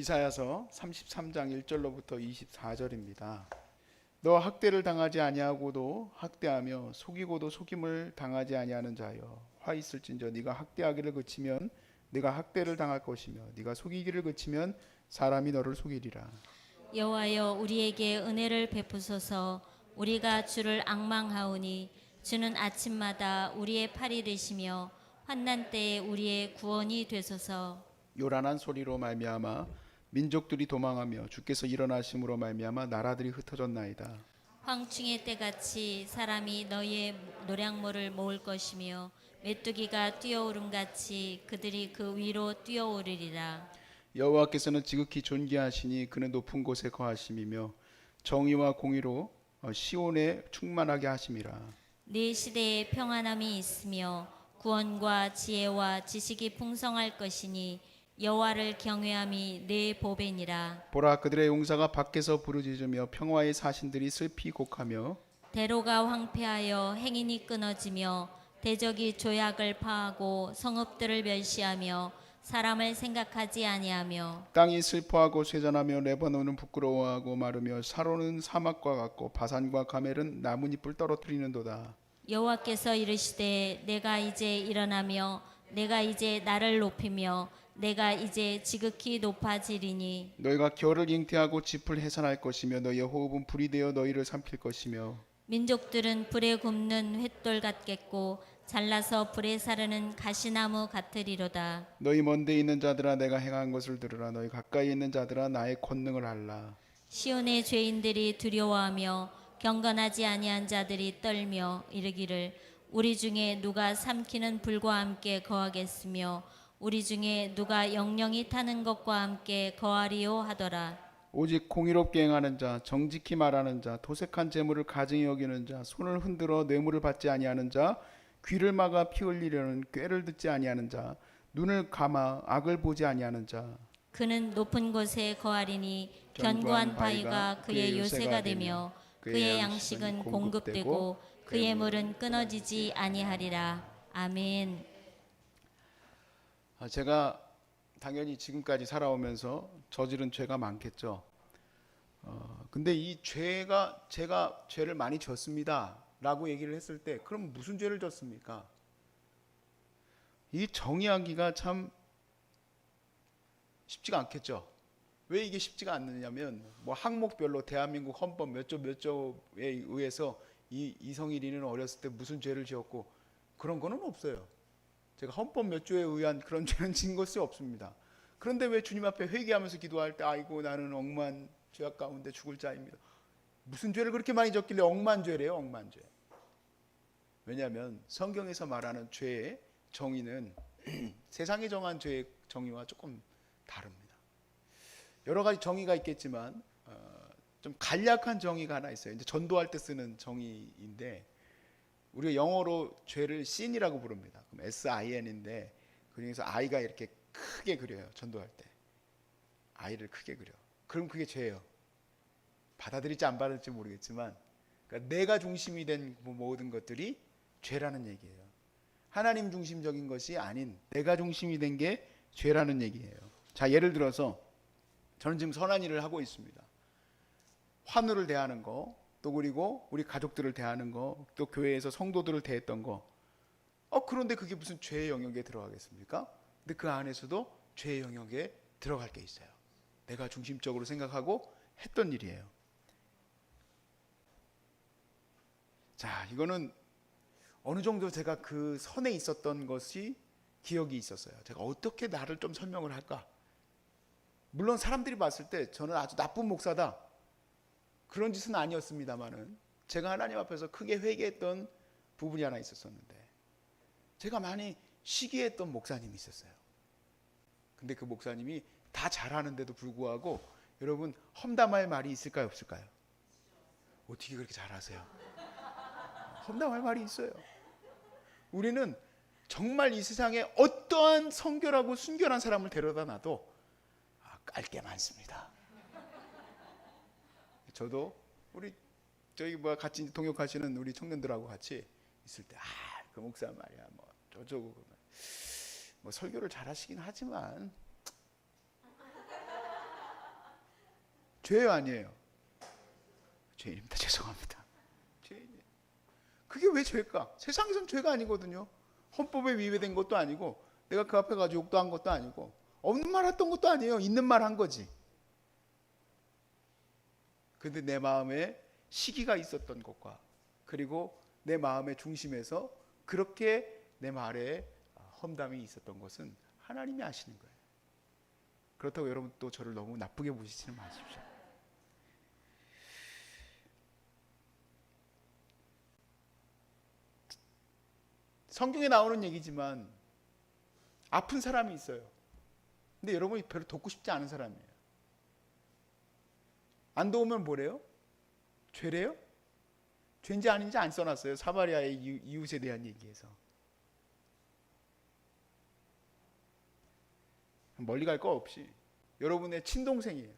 이사야서 33장 1절로부터 24절입니다. 너 학대를 당하지 아니하고도 학대하며 속이고도 속임을 당하지 아니하는 자여 화 있을진저 네가 학대하기를 그치면 네가 학대를 당할 것이며 네가 속이기를 그치면 사람이 너를 속이리라. 여호와여 우리에게 은혜를 베푸소서. 우리가 주를 앙망하오니 주는 아침마다 우리의 팔이 되시며 환난 때에 우리의 구원이 되소서. 요란한 소리로 말미암아 민족들이 도망하며 주께서 일어나심으로 말미암아 나라들이 흩어졌나이다. 황충의 때같이 사람이 너희의 노량모를 모을 것이며 메뚜기가 뛰어오름같이 그들이 그 위로 뛰어오르리라. 여호와께서는 지극히 존귀하시니 그는 높은 곳에 거하심이며 정의와 공의로 시온에 충만하게 하심이라. 네 시대에 평안함이 있으며 구원과 지혜와 지식이 풍성할 것이니 여호와를 경외함이 네 보배니라. 보라 그들의 용사가 밖에서 부르짖으며 평화의 사신들이 슬피 곡하며 대로가 황폐하여 행인이 끊어지며 대적이 조약을 파하고 성읍들을 멸시하며 사람을 생각하지 아니하며 땅이 슬퍼하고 쇠잔하며 레바논은 부끄러워하고 마르며 사로는 사막과 같고 바산과 가멜은 나뭇잎을 떨어뜨리는도다. 여호와께서 이르시되 내가 이제 일어나며 내가 이제 나를 높이며 내가 이제 지극히 높아지리니 너희가 겨를 잉태하고 짚을 해산할 것이며 너희의 호흡은 불이 되어 너희를 삼킬 것이며 민족들은 불에 굽는 횃돌 같겠고 잘라서 불에 사르는 가시나무 같으리로다. 너희 먼데 있는 자들아 내가 행한 것을 들으라. 너희 가까이 있는 자들아 나의 권능을 알라. 시온의 죄인들이 두려워하며 경건하지 아니한 자들이 떨며 이르기를 우리 중에 누가 삼키는 불과 함께 거하겠으며 우리 중에 누가 영영이 타는 것과 함께 거하리요 하더라. 오직 공의롭게 행하는 자, 정직히 말하는 자, 도색한 재물을 가증히 여기는 자, 손을 흔들어 뇌물을 받지 아니하는 자, 귀를 막아 피 흘리려는 꾀를 듣지 아니하는 자, 눈을 감아 악을 보지 아니하는 자. 그는 높은 곳에 거하리니 견고한 바위가 그의 요새가 되며 그의 양식은 공급되고 그의 물은 끊어지지 아니하리라. 아멘. 제가 당연히 지금까지 살아오면서 저지른 죄가 많겠죠. 근데 이 죄가 제가 죄를 많이 졌습니다 라고 얘기를 했을 때 그럼 무슨 죄를 졌습니까? 이 정의하기가 참 쉽지가 않겠죠. 왜 이게 쉽지가 않느냐면 뭐 항목별로 대한민국 헌법 몇 조 몇 조에 의해서 이 이성일이는 어렸을 때 무슨 죄를 지었고 그런 거는 없어요. 제가 헌법 몇 조에 의한 그런 죄는 진 것이 없습니다. 그런데 왜 주님 앞에 회개하면서 기도할 때 아이고 나는 억만 죄악 가운데 죽을 자입니다. 무슨 죄를 그렇게 많이 졌길래 억만죄래요. 억만죄. 왜냐하면 성경에서 말하는 죄의 정의는 세상에 정한 죄의 정의와 조금 다릅니다. 여러 가지 정의가 있겠지만 좀 간략한 정의가 하나 있어요. 이제 전도할 때 쓰는 정의인데 우리가 영어로 죄를 sin이라고 부릅니다. 그럼 S-I-N인데 그중에서 I가 이렇게 크게 그려요. 전도할 때 I를 크게 그려. 그럼 그게 죄예요. 받아들일지 안 받을지 모르겠지만 그러니까 내가 중심이 된 모든 것들이 죄라는 얘기예요. 하나님 중심적인 것이 아닌 내가 중심이 된 게 죄라는 얘기예요. 자, 예를 들어서 저는 지금 선한 일을 하고 있습니다. 환우를 대하는 거, 또 그리고 우리 가족들을 대하는 거, 또 교회에서 성도들을 대했던 거. 그런데 그게 무슨 죄의 영역에 들어가겠습니까? 근데 그 안에서도 죄의 영역에 들어갈 게 있어요. 내가 중심적으로 생각하고 했던 일이에요. 자, 이거는 어느 정도 제가 그 선에 있었던 것이 기억이 있었어요. 제가 어떻게 나를 좀 설명을 할까? 물론 사람들이 봤을 때 저는 아주 나쁜 목사다. 그런 짓은 아니었습니다만은 제가 하나님 앞에서 크게 회개했던 부분이 하나 있었었는데 제가 많이 시기했던 목사님이 있었어요. 근데 그 목사님이 다 잘하는데도 불구하고 여러분 험담할 말이 있을까요? 없을까요? 어떻게 그렇게 잘하세요? 험담할 말이 있어요. 우리는 정말 이 세상에 어떠한 성결하고 순결한 사람을 데려다 놔도 깔 게 많습니다. 저도 우리 저희 같이 동역하시는 우리 청년들하고 같이 있을 때 그 목사 말이야 뭐 저쩌고 뭐 설교를 잘하시긴 하지만 죄예요, 아니에요? 죄인입니다. 죄송합니다. 죄인이에요. 그게 왜 죄일까? 세상에선 죄가 아니거든요. 헌법에 위배된 것도 아니고 내가 그 앞에 가지고 욕도 한 것도 아니고 없는 말 했던 것도 아니에요. 있는 말 한 거지. 근데 내 마음에 시기가 있었던 것과 그리고 내 마음의 중심에서 그렇게 내 말에 험담이 있었던 것은 하나님이 아시는 거예요. 그렇다고 여러분 또 저를 너무 나쁘게 보시지는 마십시오. 성경에 나오는 얘기지만 아픈 사람이 있어요. 근데 여러분이 별로 돕고 싶지 않은 사람이에요. 안 도우면 뭐래요? 죄래요? 죄인지 아닌지 안 써놨어요. 사마리아의 이웃에 대한 얘기에서. 멀리 갈 거 없이 여러분의 친동생이에요.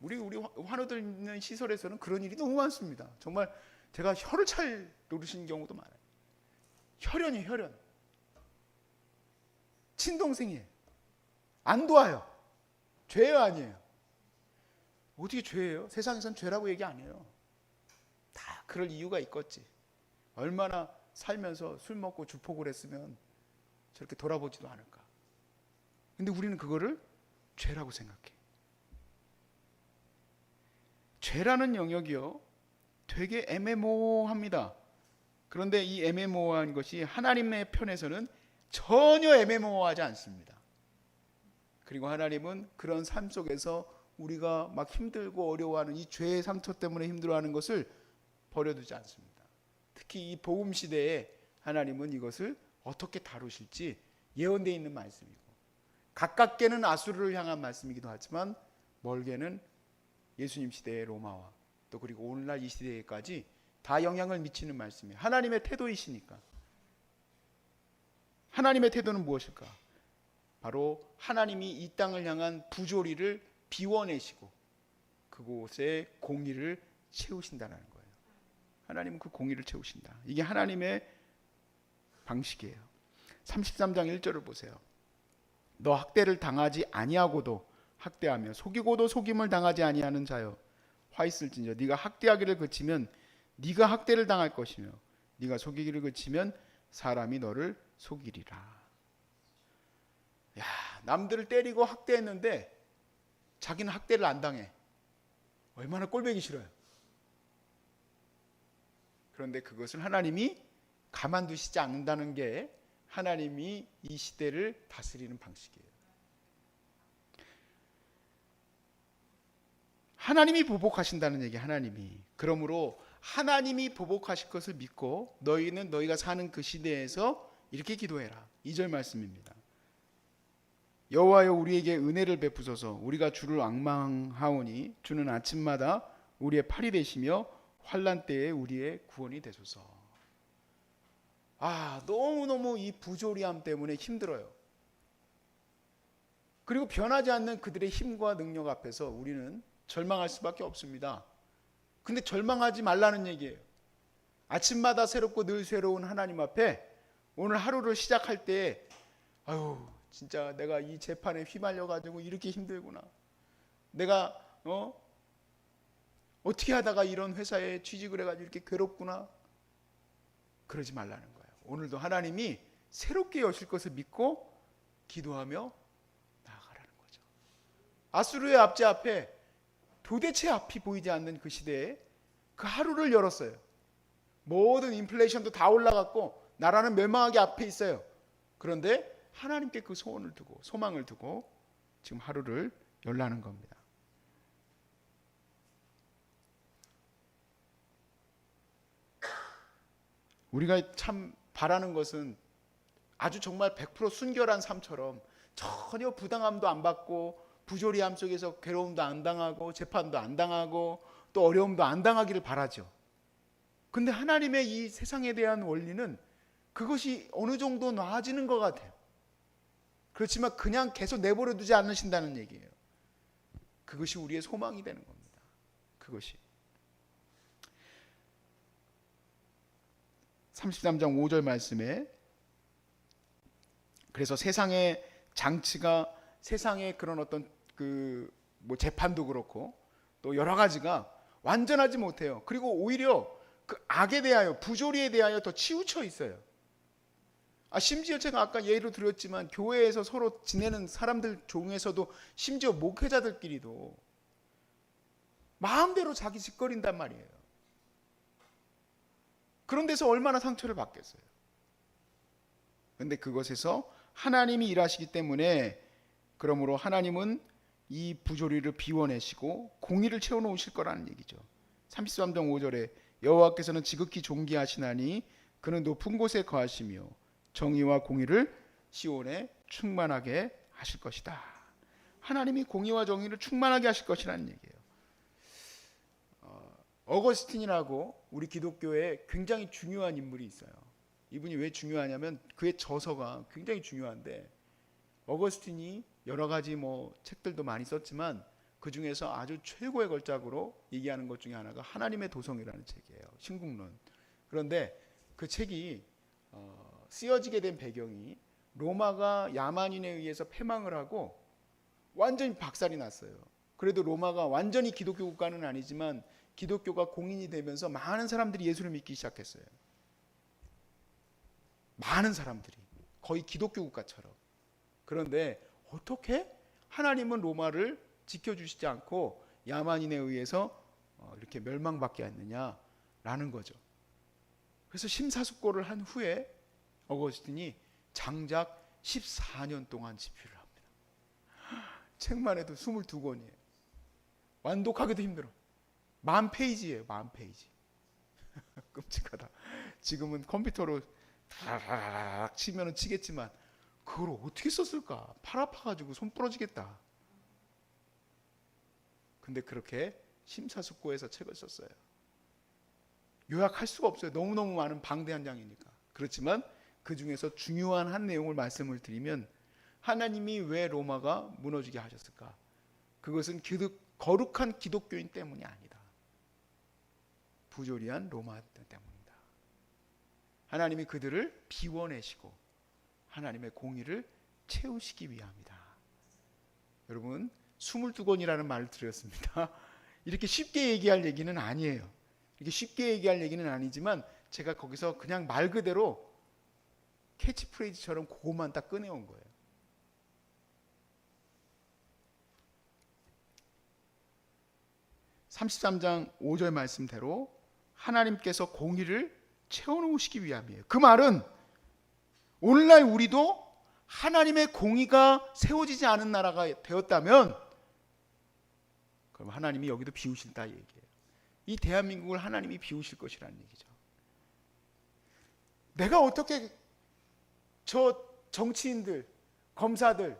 우리 환우들 있는 시설에서는 그런 일이 너무 많습니다. 정말 제가 혀를 찰 노르시는 경우도 많아요. 혈연이에요, 혈연. 친동생이에요. 안 도와요. 죄예요, 아니에요? 어떻게 죄예요? 세상에선 죄라고 얘기 안 해요. 다 그럴 이유가 있겠지. 얼마나 살면서 술 먹고 주폭을 했으면 저렇게 돌아보지도 않을까. 근데 우리는 그거를 죄라고 생각해. 죄라는 영역이요, 되게 애매모호합니다. 그런데 이 애매모호한 것이 하나님의 편에서는 전혀 애매모호하지 않습니다. 그리고 하나님은 그런 삶 속에서 우리가 막 힘들고 어려워하는 이 죄의 상처 때문에 힘들어하는 것을 버려두지 않습니다. 특히 이 복음 시대에 하나님은 이것을 어떻게 다루실지 예언되어 있는 말씀이고, 가깝게는 아수르를 향한 말씀이기도 하지만 멀게는 예수님 시대의 로마와 또 그리고 오늘날 이 시대에까지 다 영향을 미치는 말씀이에요. 하나님의 태도이시니까. 하나님의 태도는 무엇일까? 바로 하나님이 이 땅을 향한 부조리를 비워내시고 그곳에 공의를 채우신다는 거예요. 하나님은 그 공의를 채우신다. 이게 하나님의 방식이에요. 33장 1절을 보세요. 너 학대를 당하지 아니하고도 학대하며 속이고도 속임을 당하지 아니하는 자여, 화 있을진저 네가 학대하기를 그치면 네가 학대를 당할 것이며 네가 속이기를 그치면 사람이 너를 속이리라. 야, 남들을 때리고 학대했는데 자기는 학대를 안 당해. 얼마나 꼴보기 싫어요. 그런데 그것을 하나님이 가만두시지 않는다는 게 하나님이 이 시대를 다스리는 방식이에요. 하나님이 보복하신다는 얘기, 하나님이. 그러므로 하나님이 보복하실 것을 믿고 너희는 너희가 사는 그 시대에서 이렇게 기도해라. 2절 말씀입니다. 여호와여 우리에게 은혜를 베푸소서. 우리가 주를 앙망하오니 주는 아침마다 우리의 팔이 되시며 환난 때에 우리의 구원이 되소서. 너무너무 이 부조리함 때문에 힘들어요. 그리고 변하지 않는 그들의 힘과 능력 앞에서 우리는 절망할 수밖에 없습니다. 근데 절망하지 말라는 얘기예요. 아침마다 새롭고 늘 새로운 하나님 앞에 오늘 하루를 시작할 때 진짜 내가 이 재판에 휘말려가지고 이렇게 힘들구나. 내가 어떻게 하다가 이런 회사에 취직을 해가지고 이렇게 괴롭구나. 그러지 말라는 거예요. 오늘도 하나님이 새롭게 여실 것을 믿고 기도하며 나아가라는 거죠. 아수르의 압제 앞에 도대체 앞이 보이지 않는 그 시대에 그 하루를 열었어요. 모든 인플레이션도 다 올라갔고 나라는 멸망하기 앞에 있어요. 그런데 하나님께 그 소원을 두고 소망을 두고 지금 하루를 열라는 겁니다. 우리가 참 바라는 것은 아주 정말 100% 순결한 삶처럼 전혀 부당함도 안 받고 부조리함 속에서 괴로움도 안 당하고 재판도 안 당하고 또 어려움도 안 당하기를 바라죠. 근데 하나님의 이 세상에 대한 원리는 그것이 어느 정도 나아지는 것 같아요. 그렇지만 그냥 계속 내버려 두지 않으신다는 얘기예요. 그것이 우리의 소망이 되는 겁니다. 그것이 33장 5절 말씀에 그래서 세상의 장치가 세상의 그런 어떤 재판도 그렇고 또 여러 가지가 완전하지 못해요. 그리고 오히려 그 악에 대하여, 부조리에 대하여 더 치우쳐 있어요. 심지어 제가 아까 예로 들었지만 교회에서 서로 지내는 사람들 중에서도 심지어 목회자들끼리도 마음대로 자기 짓거린단 말이에요. 그런 데서 얼마나 상처를 받겠어요. 그런데 그것에서 하나님이 일하시기 때문에, 그러므로 하나님은 이 부조리를 비워내시고 공의를 채워놓으실 거라는 얘기죠. 33장 5절에 여호와께서는 지극히 존귀하시나니 그는 높은 곳에 거하시며 정의와 공의를 시온에 충만하게 하실 것이다. 하나님이 공의와 정의를 충만하게 하실 것이라는 얘기예요. 어거스틴이라고 우리 기독교에 굉장히 중요한 인물이 있어요. 이분이 왜 중요하냐면 그의 저서가 굉장히 중요한데, 어거스틴이 여러 가지 책들도 많이 썼지만 그 중에서 아주 최고의 걸작으로 얘기하는 것 중에 하나가 하나님의 도성이라는 책이에요. 신국론. 그런데 그 책이 쓰여지게 된 배경이 로마가 야만인에 의해서 패망을 하고 완전히 박살이 났어요. 그래도 로마가 완전히 기독교 국가는 아니지만 기독교가 공인이 되면서 많은 사람들이 예수를 믿기 시작했어요. 많은 사람들이, 거의 기독교 국가처럼. 그런데 어떻게 하나님은 로마를 지켜주시지 않고 야만인에 의해서 이렇게 멸망받게 했느냐라는 거죠. 그래서 심사숙고를 한 후에 어거스틴이 장작 14년 동안 집필을 합니다. 책만 해도 22권이에요. 완독하기도 힘들어. 10,000페이지예요. 10,000페이지. 끔찍하다. 지금은 컴퓨터로 다락 치면 치겠지만 그걸 어떻게 썼을까? 팔 아파가지고 손 부러지겠다. 근데 그렇게 심사숙고해서 책을 썼어요. 요약할 수가 없어요. 너무너무 많은 방대한 장이니까. 그렇지만 그 중에서 중요한 한 내용을 말씀을 드리면, 하나님이 왜 로마가 무너지게 하셨을까? 그것은 거룩한 기독교인 때문이 아니다. 부조리한 로마 때문이다. 하나님이 그들을 비워내시고 하나님의 공의를 채우시기 위함이다. 여러분, 22권이라는 말을 드렸습니다. 이렇게 쉽게 얘기할 얘기는 아니에요. 이렇게 쉽게 얘기할 얘기는 아니지만 제가 거기서 그냥 말 그대로 캐치프레이즈처럼 그것만 딱 꺼내온 거예요. (33장 5절) 말씀대로 하나님께서 공의를 채워놓으시기 위함이에요. 그 말은 오늘날 우리도 하나님의 공의가 세워지지 않은 나라가 되었다면, 그럼 하나님이 여기도 비우신다 얘기예요. 이 대한민국을 하나님이 비우실 것이라는 얘기죠. 내가 어떻게 저 정치인들, 검사들,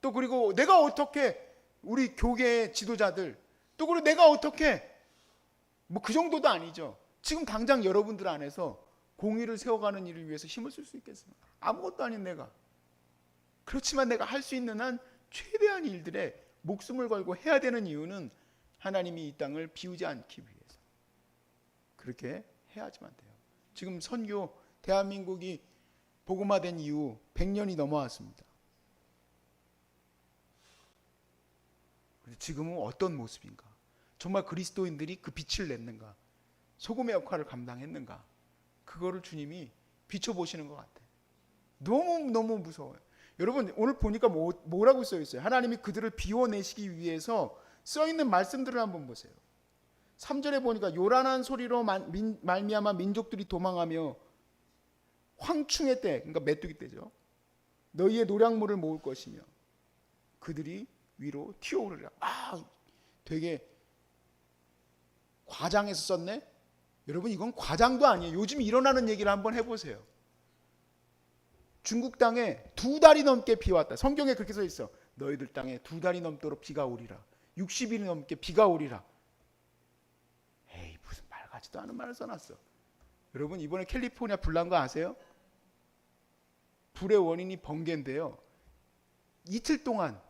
또 그리고 내가 어떻게 우리 교계의 지도자들, 또 그리고 내가 어떻게 그 정도도 아니죠. 지금 당장 여러분들 안에서 공의를 세워가는 일을 위해서 힘을 쓸 수 있겠습니까? 아무것도 아닌 내가. 그렇지만 내가 할 수 있는 한 최대한 일들에 목숨을 걸고 해야 되는 이유는 하나님이 이 땅을 비우지 않기 위해서. 그렇게 해야지만 돼요. 지금 선교, 대한민국이 복음화된 이후 100년이 넘어왔습니다. 지금은 어떤 모습인가? 정말 그리스도인들이 그 빛을 냈는가? 소금의 역할을 감당했는가? 그거를 주님이 비춰보시는 것 같아요. 너무 무서워요. 여러분, 오늘 보니까 뭐라고 써 있어요? 하나님이 그들을 비워내시기 위해서 써 있는 말씀들을 한번 보세요. 3절에 보니까 요란한 소리로 말미암아 민족들이 도망하며 황충의 때, 그러니까 메뚜기 때죠. 너희의 노량물을 모을 것이며 그들이 위로 튀어오르리라. 되게 과장해서 썼네? 여러분, 이건 과장도 아니에요. 요즘 일어나는 얘기를 한번 해보세요. 중국 땅에 2달이 넘게 비 왔다. 성경에 그렇게 써 있어. 너희들 땅에 2달이 넘도록 비가 오리라. 60일이 넘게 비가 오리라. 에이, 무슨 말 같지도 않은 말을 써놨어. 여러분, 이번에 캘리포니아 불 난 거 아세요? 불의 원인이 번개인데요. 이틀 동안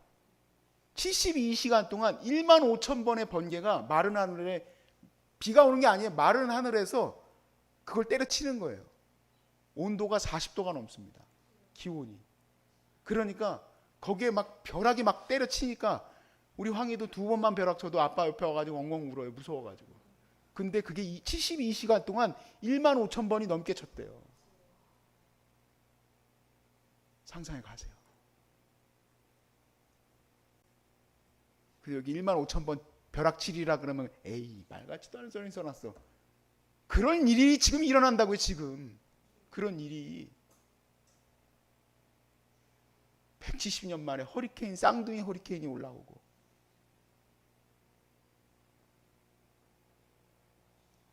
72시간 동안 15,000번의 번개가 마른 하늘에, 비가 오는 게 아니에요. 마른 하늘에서 그걸 때려치는 거예요. 온도가 40도가 넘습니다. 기온이. 그러니까 거기에 막 벼락이 막 때려치니까 우리 황희도 2번만 벼락 쳐도 아빠 옆에 와가지고 엉엉 울어요. 무서워가지고. 근데 그게 72시간 동안 1만 5천 번이 넘게 쳤대요. 상상해 가세요. 그 여기 1만 5천 번 벼락 치리라 그러면 에이 말 같지도 않은 소리 써놨어. 그런 일이 지금 일어난다고요. 지금 그런 일이 170년 만에 허리케인, 쌍둥이 허리케인이 올라오고,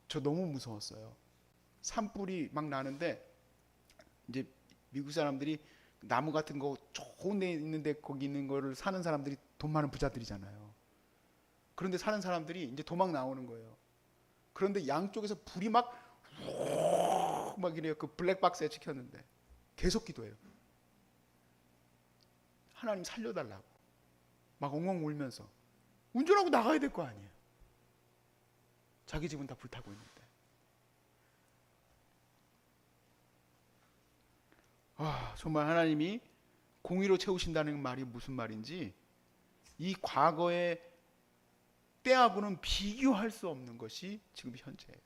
저 너무 무서웠어요. 산불이 막 나는데 이제 미국 사람들이 나무 같은 거 좋은 데 있는데 거기 있는 거를 사는 사람들이 돈 많은 부자들이잖아요. 그런데 사는 사람들이 이제 도망 나오는 거예요. 그런데 양쪽에서 불이 막 이래요. 그 블랙박스에 찍혔는데 계속 기도해요. 하나님 살려달라고 막 엉엉 울면서 운전하고 나가야 될 거 아니에요. 자기 집은 다 불타고 있는데. 정말 하나님이 공의로 채우신다는 말이 무슨 말인지, 이 과거의 때하고는 비교할 수 없는 것이 지금 현재예요.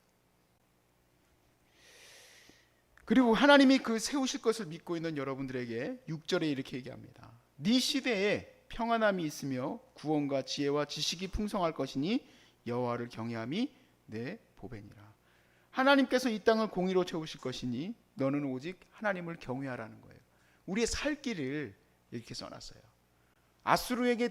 그리고 하나님이 그 세우실 것을 믿고 있는 여러분들에게 6절에 이렇게 얘기합니다. 네 시대에 평안함이 있으며 구원과 지혜와 지식이 풍성할 것이니 여호와를 경외함이 내 보배니라. 하나님께서 이 땅을 공의로 채우실 것이니 너는 오직 하나님을 경외하라는 거예요. 우리의 살 길을 이렇게 써놨어요. 아수르에게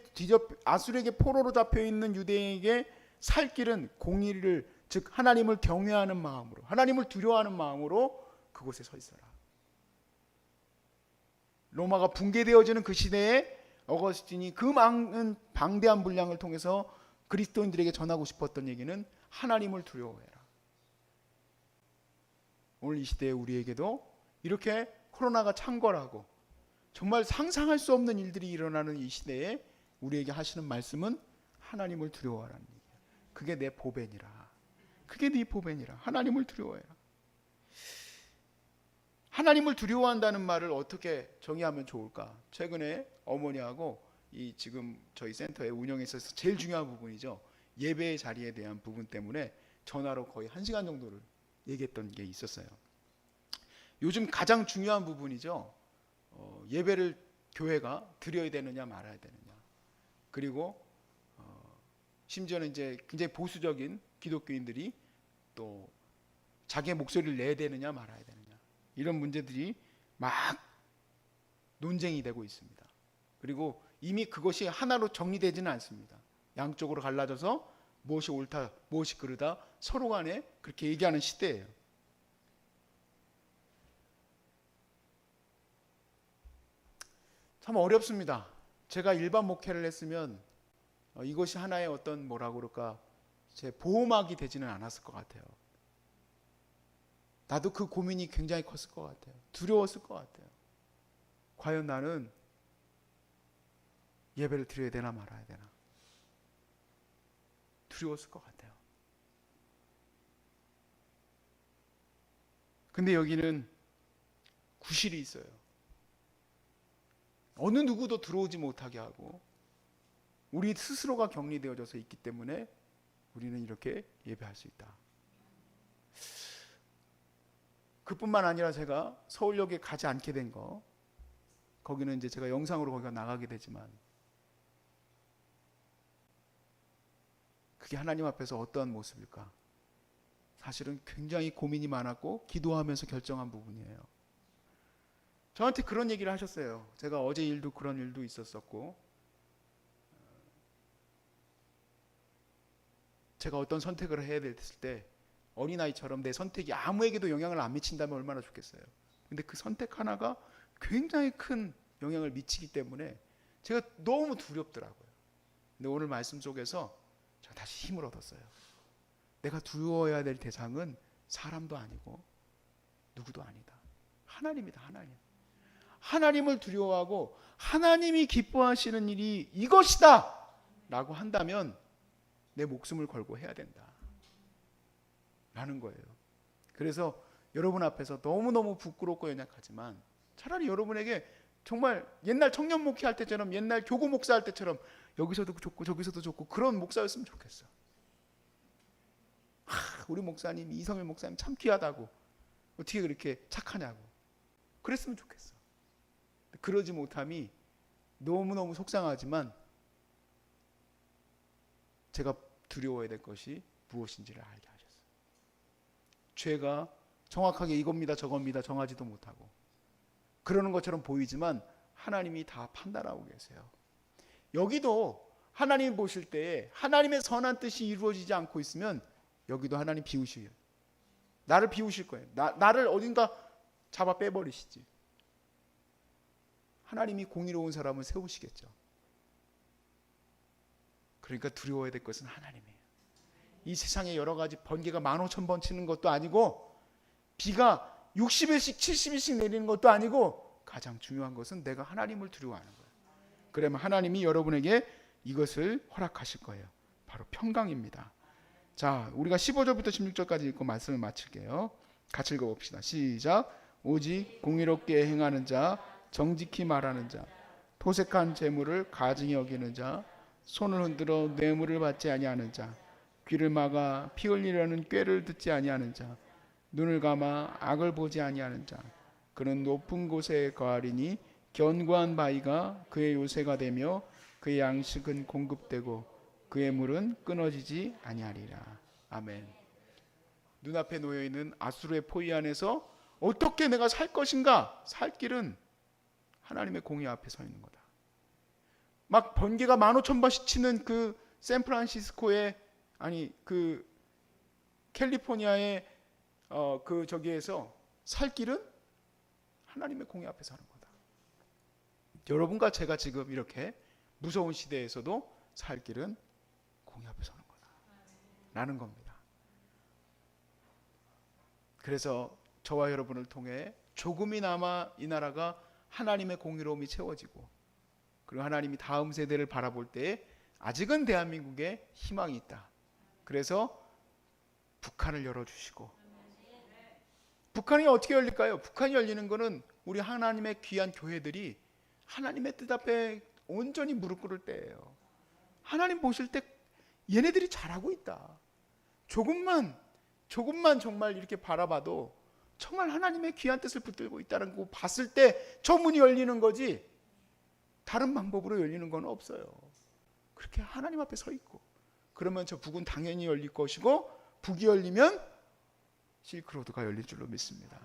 포로로 잡혀 있는 유대인에게 살 길은 공의를, 즉 하나님을 경외하는 마음으로, 하나님을 두려워하는 마음으로 그곳에 서 있어라. 로마가 붕괴되어지는 그 시대에 어거스틴이 그 많은 방대한 분량을 통해서 그리스도인들에게 전하고 싶었던 얘기는 하나님을 두려워해라. 오늘 이 시대에 우리에게도 이렇게 코로나가 창궐하고 정말 상상할 수 없는 일들이 일어나는 이 시대에 우리에게 하시는 말씀은 하나님을 두려워하라는 얘기예요. 그게 내 보배니라. 그게 네 보배니라. 하나님을 두려워해라. 하나님을 두려워한다는 말을 어떻게 정의하면 좋을까? 최근에 어머니하고 이 지금 저희 센터의 운영에 있어서 제일 중요한 부분이죠. 예배의 자리에 대한 부분 때문에 전화로 거의 1시간 정도를 얘기했던 게 있었어요. 요즘 가장 중요한 부분이죠. 예배를 교회가 드려야 되느냐 말아야 되느냐. 그리고 심지어는 이제 굉장히 보수적인 기독교인들이 또 자기의 목소리를 내야 되느냐 말아야 되느냐. 이런 문제들이 막 논쟁이 되고 있습니다. 그리고 이미 그것이 하나로 정리되지는 않습니다. 양쪽으로 갈라져서 무엇이 옳다, 무엇이 그르다 서로 간에 그렇게 얘기하는 시대예요. 참 어렵습니다. 제가 일반 목회를 했으면 이것이 하나의 어떤 뭐라고 그럴까, 제 보호막이 되지는 않았을 것 같아요. 나도 그 고민이 굉장히 컸을 것 같아요. 두려웠을 것 같아요. 과연 나는 예배를 드려야 되나 말아야 되나. 두려웠을 것 같아요. 근데 여기는 구실이 있어요. 어느 누구도 들어오지 못하게 하고 우리 스스로가 격리되어져서 있기 때문에 우리는 이렇게 예배할 수 있다. 그뿐만 아니라 제가 서울역에 가지 않게 된 거, 거기는 이제 제가 영상으로 거기가 나가게 되지만 그게 하나님 앞에서 어떠한 모습일까? 사실은 굉장히 고민이 많았고 기도하면서 결정한 부분이에요. 저한테 그런 얘기를 하셨어요. 제가 어제 일도 그런 일도 있었었고, 제가 어떤 선택을 해야 됐을 때 어린아이처럼 내 선택이 아무에게도 영향을 안 미친다면 얼마나 좋겠어요. 근데 그 선택 하나가 굉장히 큰 영향을 미치기 때문에 제가 너무 두렵더라고요. 근데 오늘 말씀 속에서 제가 다시 힘을 얻었어요. 내가 두려워해야 될 대상은 사람도 아니고 누구도 아니다. 하나님이다. 하나님. 하나님을 두려워하고 하나님이 기뻐하시는 일이 이것이다 라고 한다면 내 목숨을 걸고 해야 된다 라는 거예요. 그래서 여러분 앞에서 너무너무 부끄럽고 연약하지만 차라리 여러분에게 정말 옛날 청년 목회할 때처럼, 옛날 교구 목사할 때처럼 여기서도 좋고 저기서도 좋고 그런 목사였으면 좋겠어. 우리 목사님 이성일 목사님 참 귀하다고 어떻게 그렇게 착하냐고 그랬으면 좋겠어. 그러지 못함이 너무너무 속상하지만 제가 두려워해야 될 것이 무엇인지를 알게 하셨어요. 죄가 정확하게 이겁니다 저겁니다 정하지도 못하고 그러는 것처럼 보이지만 하나님이 다 판단하고 계세요. 여기도 하나님 보실 때에 하나님의 선한 뜻이 이루어지지 않고 있으면 여기도 하나님 비우시게요. 나를 비우실 거예요. 나를 어딘가 잡아 빼버리시지. 하나님이 공의로운 사람을 세우시겠죠. 그러니까 두려워야 될 것은 하나님이에요. 이 세상에 여러 가지 번개가 15,000번 치는 것도 아니고 비가 60일씩 70일씩 내리는 것도 아니고 가장 중요한 것은 내가 하나님을 두려워하는 거예요. 그러면 하나님이 여러분에게 이것을 허락하실 거예요. 바로 평강입니다. 자, 우리가 15절부터 16절까지 읽고 말씀을 마칠게요. 같이 읽어봅시다. 시작. 오직 공의롭게 행하는 자, 정직히 말하는 자, 토색한 재물을 가증히 여기는 자, 손을 흔들어 뇌물을 받지 아니하는 자, 귀를 막아 피 흘리려는 꾀를 듣지 아니하는 자, 눈을 감아 악을 보지 아니하는 자, 그는 높은 곳에 거하리니 견고한 바위가 그의 요새가 되며 그의 양식은 공급되고 그의 물은 끊어지지 아니하리라. 아멘. 눈앞에 놓여있는 아수르의 포위 안에서 어떻게 내가 살 것인가? 살 길은 하나님의 공의 앞에 서 있는 거다. 막 번개가 15,000번씩 치는 그 샌프란시스코의 그 캘리포니아의 그 저기에서 살 길은 하나님의 공의 앞에 서는 거다. 여러분과 제가 지금 이렇게 무서운 시대에서도 살 길은 공의 앞에 서는 거다 라는 겁니다. 그래서 저와 여러분을 통해 조금이나마 이 나라가 하나님의 공의로움이 채워지고 그리고 하나님이 다음 세대를 바라볼 때 아직은 대한민국에 희망이 있다. 그래서 북한을 열어주시고 북한이 어떻게 열릴까요? 북한이 열리는 것은 우리 하나님의 귀한 교회들이 하나님의 뜻 앞에 온전히 무릎 꿇을 때예요. 하나님 보실 때 얘네들이 잘하고 있다. 조금만 정말 이렇게 바라봐도 정말 하나님의 귀한 뜻을 붙들고 있다는 거 봤을 때 저 문이 열리는 거지 다른 방법으로 열리는 건 없어요. 그렇게 하나님 앞에 서 있고 그러면 저 북은 당연히 열릴 것이고 북이 열리면 실크로드가 열릴 줄로 믿습니다.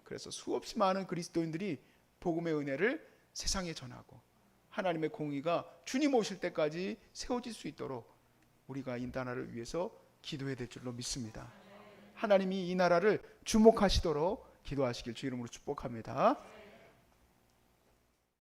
그래서 수없이 많은 그리스도인들이 복음의 은혜를 세상에 전하고 하나님의 공의가 주님 오실 때까지 세워질 수 있도록 우리가 이 나라를 위해서 기도해야 될 줄로 믿습니다. 하나님이 이 나라를 주목하시도록 기도하시길 주 이름으로 축복합니다.